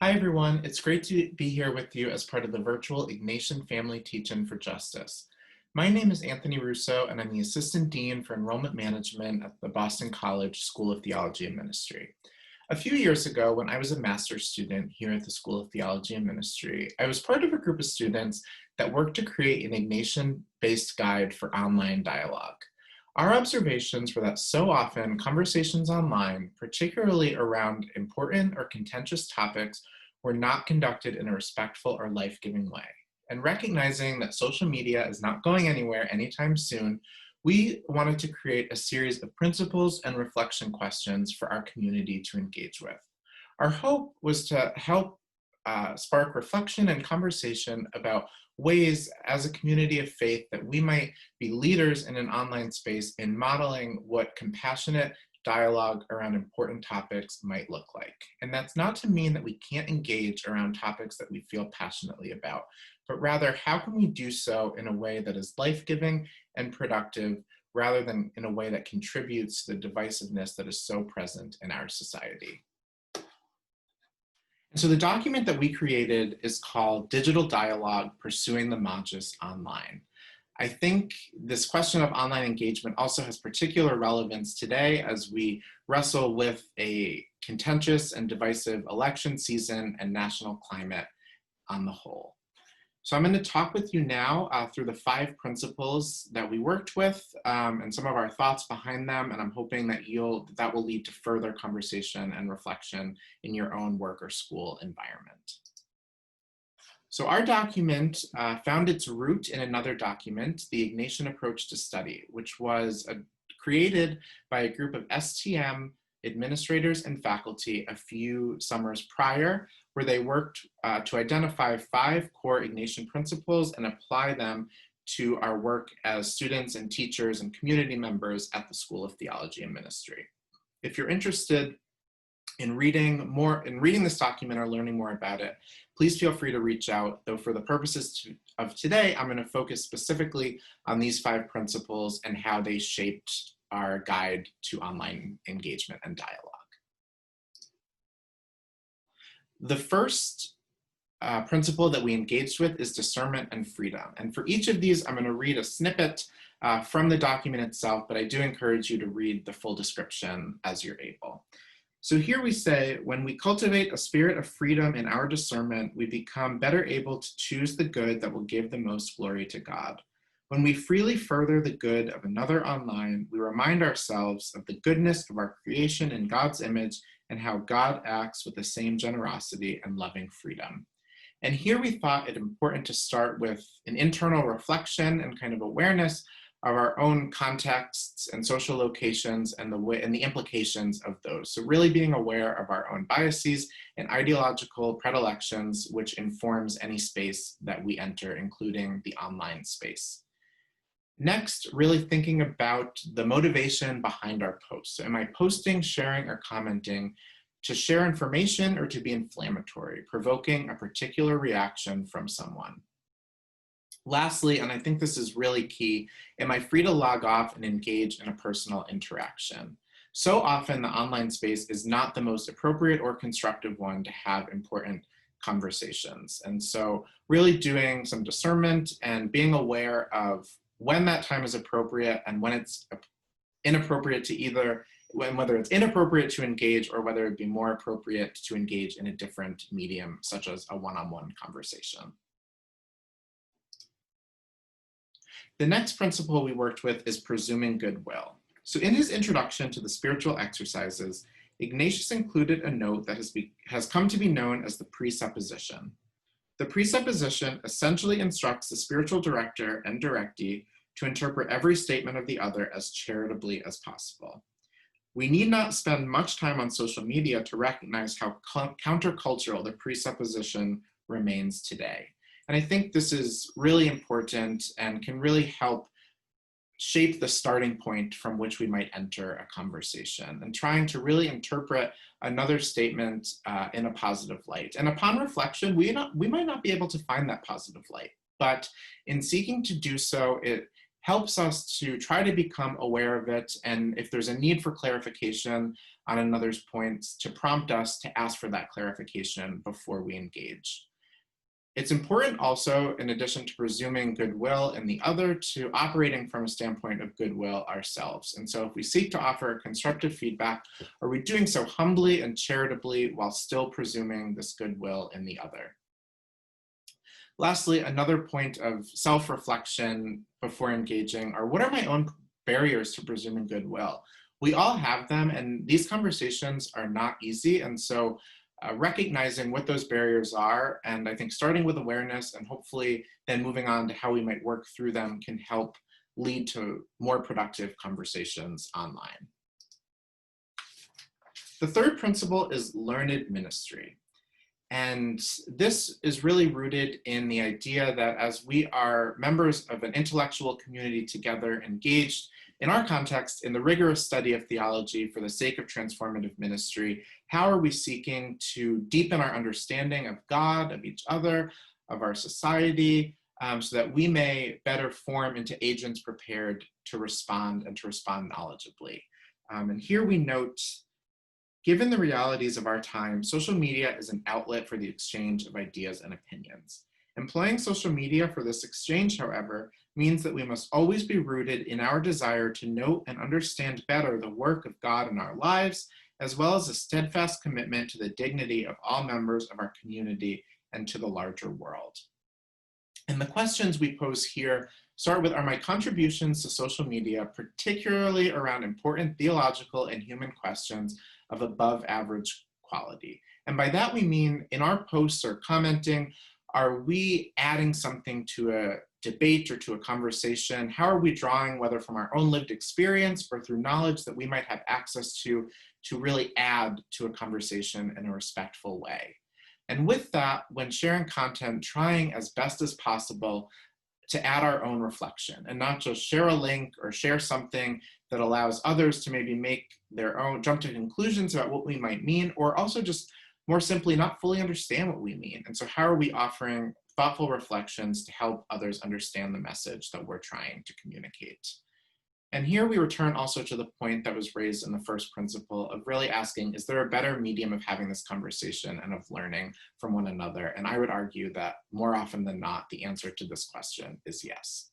Hi everyone, it's great to be here with you as part of the virtual Ignatian Family Teach-In for Justice. My name is Anthony Russo and I'm the Assistant Dean for Enrollment Management at the Boston College School of Theology and Ministry. A few years ago, when I was a master's student here at the School of Theology and Ministry, I was part of a group of students that worked to create an Ignatian-based guide for online dialogue. Our observations were that so often conversations online, particularly around important or contentious topics, were not conducted in a respectful or life-giving way. And recognizing that social media is not going anywhere anytime soon, we wanted to create a series of principles and reflection questions for our community to engage with. Our hope was to help spark reflection and conversation about ways as a community of faith that we might be leaders in an online space in modeling what compassionate dialogue around important topics might look like. And that's not to mean that we can't engage around topics that we feel passionately about, but rather how can we do so in a way that is life-giving and productive rather than in a way that contributes to the divisiveness that is so present in our society. And so the document that we created is called Digital Dialogue, Pursuing the Magis Online. I think this question of online engagement also has particular relevance today as we wrestle with a contentious and divisive election season and national climate on the whole. So I'm going to talk with you now through the 5 principles that we worked with and some of our thoughts behind them, and I'm hoping that that will lead to further conversation and reflection in your own work or school environment. So our document found its root in another document, the Ignatian Approach to Study, which was created by a group of STM administrators and faculty a few summers prior, where they worked to identify 5 core Ignatian principles and apply them to our work as students and teachers and community members at the School of Theology and Ministry. If you're interested in reading this document or learning more about it, please feel free to reach out, though for the purposes of today, I'm going to focus specifically on these 5 principles and how they shaped our guide to online engagement and dialogue. The first principle that we engaged with is discernment and freedom. And for each of these, I'm going to read a snippet from the document itself, but I do encourage you to read the full description as you're able. So here we say, when we cultivate a spirit of freedom in our discernment, we become better able to choose the good that will give the most glory to God. When we freely further the good of another online, we remind ourselves of the goodness of our creation in God's image and how God acts with the same generosity and loving freedom. And here we thought it important to start with an internal reflection and kind of awareness of our own contexts and social locations and the implications of those. So really being aware of our own biases and ideological predilections, which informs any space that we enter, including the online space. Next, really thinking about the motivation behind our posts. So am I posting, sharing, or commenting to share information or to be inflammatory, provoking a particular reaction from someone? Lastly, and I think this is really key, am I free to log off and engage in a personal interaction? So often the online space is not the most appropriate or constructive one to have important conversations. And so really doing some discernment and being aware of when that time is appropriate and when it's inappropriate to whether it's inappropriate to engage or whether it'd be more appropriate to engage in a different medium, such as a one-on-one conversation. The next principle we worked with is presuming goodwill. So in his introduction to the spiritual exercises, Ignatius included a note that has come to be known as the presupposition. The presupposition essentially instructs the spiritual director and directee to interpret every statement of the other as charitably as possible. We need not spend much time on social media to recognize how countercultural the presupposition remains today. And I think this is really important and can really help shape the starting point from which we might enter a conversation and trying to really interpret another statement in a positive light. And upon reflection, we might not be able to find that positive light, but in seeking to do so, it helps us to try to become aware of it. And if there's a need for clarification, on another's points to prompt us to ask for that clarification before we engage. It's important also, in addition to presuming goodwill in the other, to operating from a standpoint of goodwill ourselves. And so if we seek to offer constructive feedback, are we doing so humbly and charitably while still presuming this goodwill in the other? Lastly, another point of self-reflection before engaging are, what are my own barriers to presuming goodwill? We all have them, and these conversations are not easy. And so recognizing what those barriers are, and I think starting with awareness and hopefully then moving on to how we might work through them, can help lead to more productive conversations online. The third principle is learned ministry. And this is really rooted in the idea that as we are members of an intellectual community together, engaged in our context in the rigorous study of theology for the sake of transformative ministry, how are we seeking to deepen our understanding of God, of each other, of our society, so that we may better form into agents prepared to respond and to respond knowledgeably. And here we note, given the realities of our time, social media is an outlet for the exchange of ideas and opinions. Employing social media for this exchange, however, means that we must always be rooted in our desire to note and understand better the work of God in our lives, as well as a steadfast commitment to the dignity of all members of our community and to the larger world. And the questions we pose here start with, are my contributions to social media, particularly around important theological and human questions, of above average quality? And by that we mean, in our posts or commenting, are we adding something to a debate or to a conversation? How are we drawing, whether from our own lived experience or through knowledge that we might have access to really add to a conversation in a respectful way? And with that, when sharing content, trying as best as possible to add our own reflection and not just share a link or share something that allows others to maybe make their own, jump to conclusions about what we might mean, or also just more simply not fully understand what we mean. And so how are we offering thoughtful reflections to help others understand the message that we're trying to communicate? And here we return also to the point that was raised in the first principle of really asking, is there a better medium of having this conversation and of learning from one another? And I would argue that more often than not, the answer to this question is yes.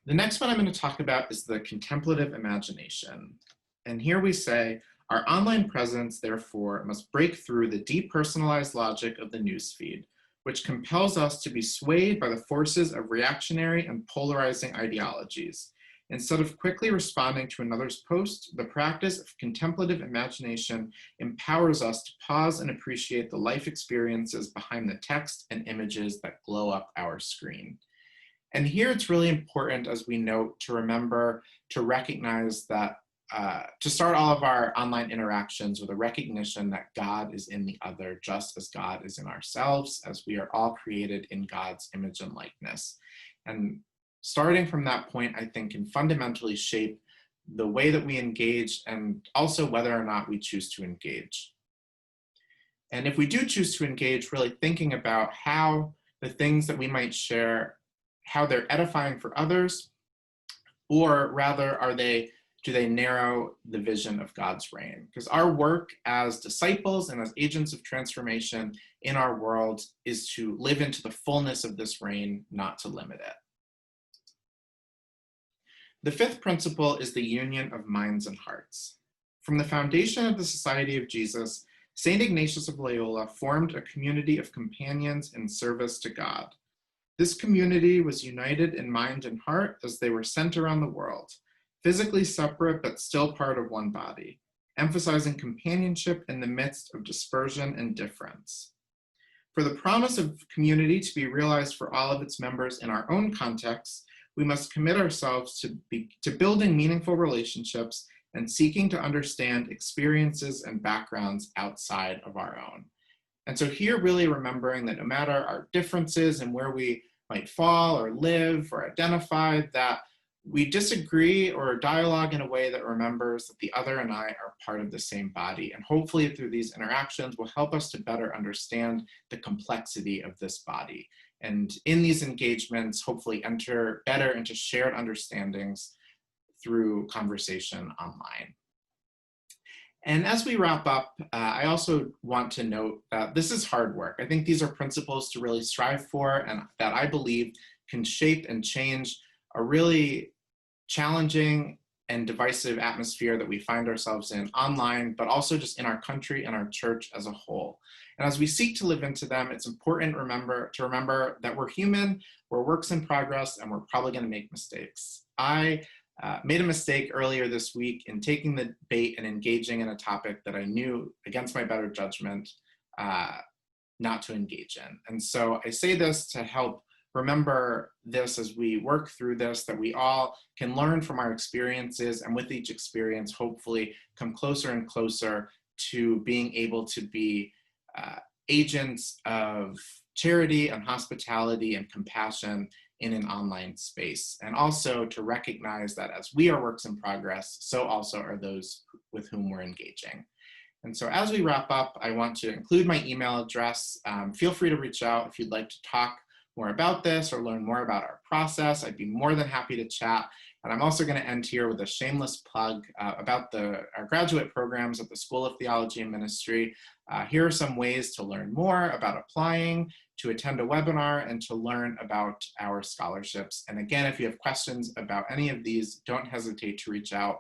The next one I'm going to talk about is the contemplative imagination. And here we say, our online presence, therefore, must break through the depersonalized logic of the newsfeed, which compels us to be swayed by the forces of reactionary and polarizing ideologies. Instead of quickly responding to another's post, the practice of contemplative imagination empowers us to pause and appreciate the life experiences behind the text and images that glow up our screen. And here it's really important, as we note, to remember to recognize that to start all of our online interactions with a recognition that God is in the other, just as God is in ourselves, as we are all created in God's image and likeness. And starting from that point, I think, can fundamentally shape the way that we engage and also whether or not we choose to engage. And if we do choose to engage, really thinking about how the things that we might share, how they're edifying for others, or rather, do they narrow the vision of God's reign? Because our work as disciples and as agents of transformation in our world is to live into the fullness of this reign, not to limit it. The fifth principle is the union of minds and hearts. From the foundation of the Society of Jesus, St. Ignatius of Loyola formed a community of companions in service to God. This community was united in mind and heart as they were sent around the world, physically separate but still part of one body, emphasizing companionship in the midst of dispersion and difference. For the promise of community to be realized for all of its members in our own context, we must commit ourselves to building meaningful relationships and seeking to understand experiences and backgrounds outside of our own. And so here, really remembering that no matter our differences and where we might fall or live or identify, that we disagree or dialogue in a way that remembers that the other and I are part of the same body. And hopefully through these interactions will help us to better understand the complexity of this body. And in these engagements, hopefully enter better into shared understandings through conversation online. And as we wrap up, I also want to note that this is hard work. I think these are principles to really strive for and that I believe can shape and change a really challenging and divisive atmosphere that we find ourselves in online, but also just in our country and our church as a whole. And as we seek to live into them, it's important to remember that we're human, we're works in progress, and we're probably going to make mistakes. I made a mistake earlier this week in taking the bait and engaging in a topic that I knew, against my better judgment, not to engage in. And so I say this to help remember this as we work through this, that we all can learn from our experiences, and with each experience, hopefully come closer and closer to being able to be agents of charity and hospitality and compassion in an online space. And also to recognize that as we are works in progress, so also are those with whom we're engaging. And so as we wrap up, I want to include my email address. Feel free to reach out if you'd like to talk more about this or learn more about our process. I'd be more than happy to chat. And I'm also going to end here with a shameless plug about our graduate programs at the School of Theology and Ministry. Here are some ways to learn more about applying, to attend a webinar, and to learn about our scholarships. And again, if you have questions about any of these, don't hesitate to reach out.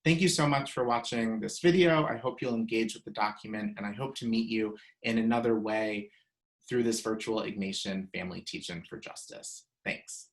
Thank you so much for watching this video. I hope you'll engage with the document, and I hope to meet you in another way through this virtual Ignatian Family Teach-In for Justice. Thanks.